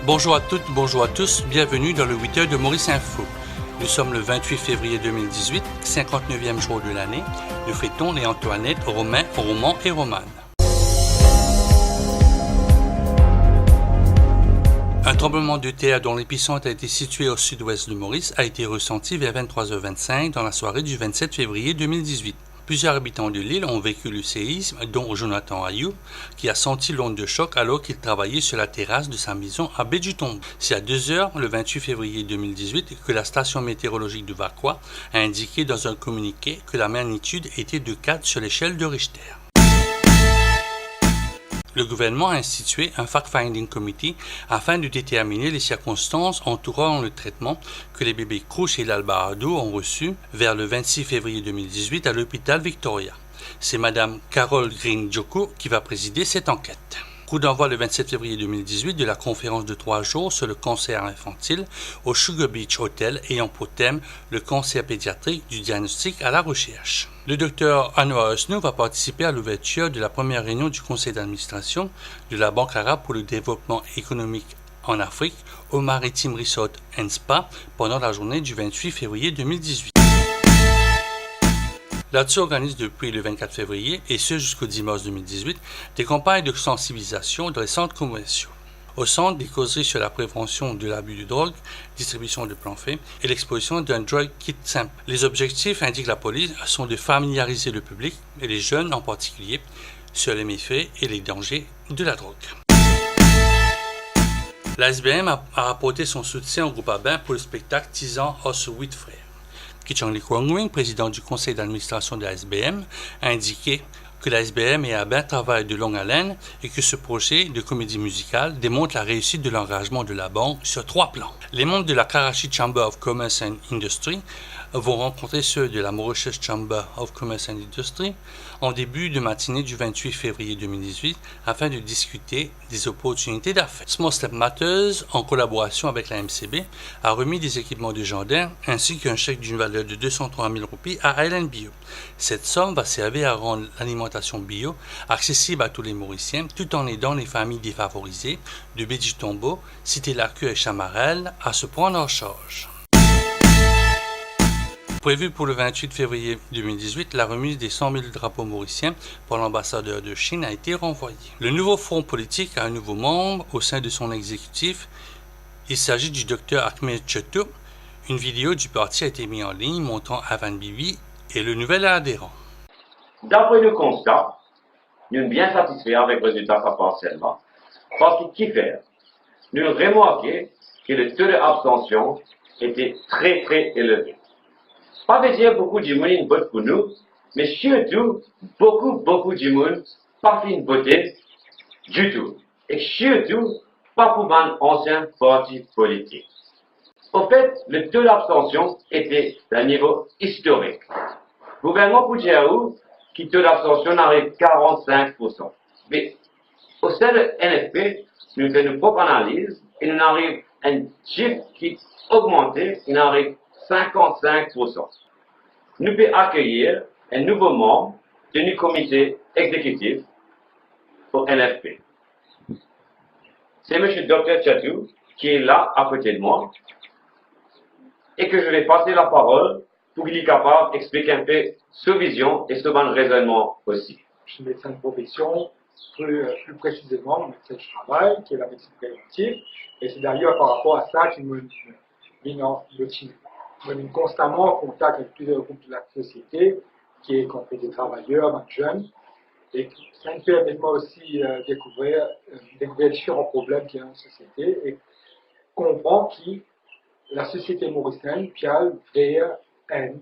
Bonjour à toutes, bonjour à tous, bienvenue dans le 8 heures de Maurice Info. Nous sommes le 28 février 2018, 59e jour de l'année. Nous fêtons les Antoinettes, Romains, Romans et Romanes. Un tremblement de terre dont l'épicentre a été situé au sud-ouest de Maurice a été ressenti vers 23h25 dans la soirée du 27 février 2018. Plusieurs habitants de l'île ont vécu le séisme, dont Jonathan Ayou, qui a senti l'onde de choc alors qu'il travaillait sur la terrasse de sa maison à Baie-du-Tombeau. C'est à 2h, le 28 février 2018, que la station météorologique de Vacois a indiqué dans un communiqué que la magnitude était de 4 sur l'échelle de Richter. Le gouvernement a institué un fact-finding committee afin de déterminer les circonstances entourant le traitement que les bébés Crouch et l'Albarado ont reçu vers le 26 février 2018 à l'hôpital Victoria. C'est Mme Carole Green-Joko qui va présider cette enquête. Coup d'envoi le 27 février 2018 de la conférence de 3 jours sur le cancer infantile au Sugar Beach Hotel ayant pour thème le cancer pédiatrique du diagnostic à la recherche. Le Dr Anwar Usnu va participer à l'ouverture de la première réunion du conseil d'administration de la Banque arabe pour le développement économique en Afrique au Maritime Resort & Spa pendant la journée du 28 février 2018. L'ATSU organise depuis le 24 février, et ce jusqu'au 10 mars 2018, des campagnes de sensibilisation dans les centres commerciaux. Au centre, des causeries sur la prévention de l'abus de drogue, distribution de plans faits et l'exposition d'un drug kit simple. Les objectifs, indique la police, sont de familiariser le public, et les jeunes en particulier, sur les méfaits et les dangers de la drogue. La SBM a rapporté son soutien au groupe Abin pour le spectacle Tisan Os 8 frères. Kichangli Kwangwing, président du conseil d'administration de la SBM, a indiqué que la SBM et Abin travaillent de longue haleine et que ce projet de comédie musicale démontre la réussite de l'engagement de la banque sur 3 plans. Les membres de la Karachi Chamber of Commerce and Industry vont rencontrer ceux de la Mauritius Chamber of Commerce and Industry en début de matinée du 28 février 2018 afin de discuter des opportunités d'affaires. Small Step Matters, en collaboration avec la MCB, a remis des équipements de jardin ainsi qu'un chèque d'une valeur de 203 000 roupies à Island Bio. Cette somme va servir à rendre l'alimentation bio accessible à tous les Mauriciens tout en aidant les familles défavorisées de Baie-du-Tombeau, Cité-la-Queue et Chamarel à se prendre en charge. Prévu pour le 28 février 2018, la remise des 100 000 drapeaux mauriciens par l'ambassadeur de Chine a été renvoyée. Le nouveau front politique a un nouveau membre au sein de son exécutif. Il s'agit du Dr Ahmed Chetou. Une vidéo du parti a été mise en ligne montrant Avan Bibi et le nouvel adhérent. D'après le constat, nous sommes bien satisfaits avec le résultat partiellement. Parce qu'il fait, nous remarquons que le taux d'abstention était très élevé. Pas de dire beaucoup de monde vote pour nous, mais surtout, beaucoup de monde pas fait une voter du tout. Et surtout, pas pour un ancien parti politique. En fait, le taux d'abstention était d'un niveau historique. Le gouvernement Poudjaou, qui taux d'abstention arrive 45%. Mais au sein de NFP, nous faisons une propre analyse et nous arrivons à un chiffre qui augmente, il arrive 55%. Nous pouvons accueillir un nouveau membre du comité exécutif pour NFP. C'est M. Dr Chatou qui est là à côté de moi et que je vais passer la parole pour qu'il est capable d'expliquer un peu sa vision et son raisonnement aussi. Je suis médecin de profession, plus précisément médecin du travail, qui est la médecine préventive, et c'est d'ailleurs par rapport à ça qu'il me mène constamment en contact avec plusieurs groupes de la société, qui est compris des travailleurs, des jeunes, et ça me permet moi aussi découvrir différents problèmes qu'il y a dans la société et comprendre que la société mauricienne piale vers une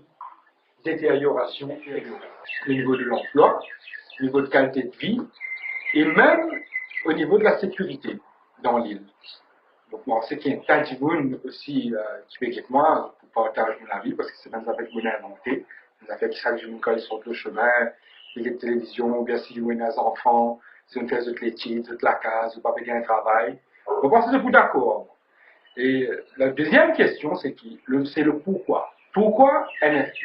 détérioration au niveau de l'emploi, au niveau de qualité de vie, et même au niveau de la sécurité dans l'île. Donc, moi, c'est qu'il y a un tas de monde aussi qui fait avec moi pour partager mon avis, parce que c'est dans avec mon inventé. Des affaires qui savent que je me sur le chemin, les télévisions, bien si vous avez des enfants, si on fait de l'étude, de la case, ou pas bien un travail. On pense que c'est d'accord. Et la deuxième question, c'est le pourquoi. Pourquoi NFP?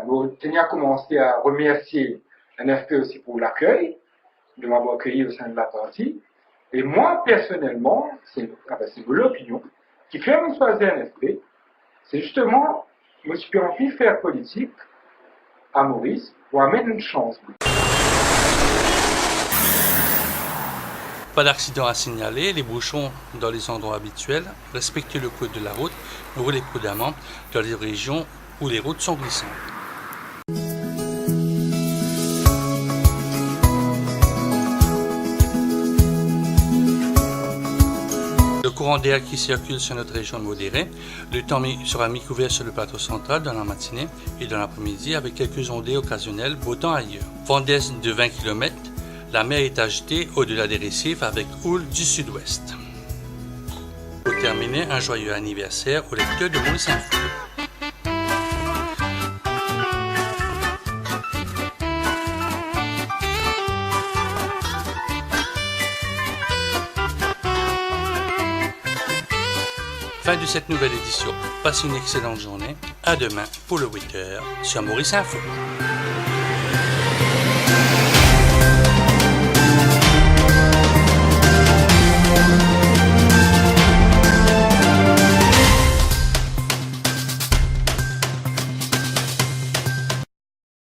Vous tenez à commencer à remercier NFP aussi pour l'accueil, de m'avoir accueilli au sein de la partie. Et moi, personnellement, c'est l'opinion, qui fait une choisir NFP, c'est justement, je me suis envie de faire politique à Maurice pour amener une chance. Pas d'accident à signaler, les bouchons dans les endroits habituels, respectez le code de la route, roulez prudemment dans les régions où les routes sont glissantes. Le courant d'air qui circule sur notre région est modéré. Le temps sera mi-couvert sur le plateau central dans la matinée et dans l'après-midi avec quelques ondées occasionnelles, beau temps ailleurs. Vent d'est de 20 km. La mer est agitée au-delà des récifs avec houle du sud-ouest. Pour terminer, un joyeux anniversaire au lecteur de Maurice Info. Fin de cette nouvelle édition. Passez une excellente journée. À demain pour le 8h sur Maurice Info.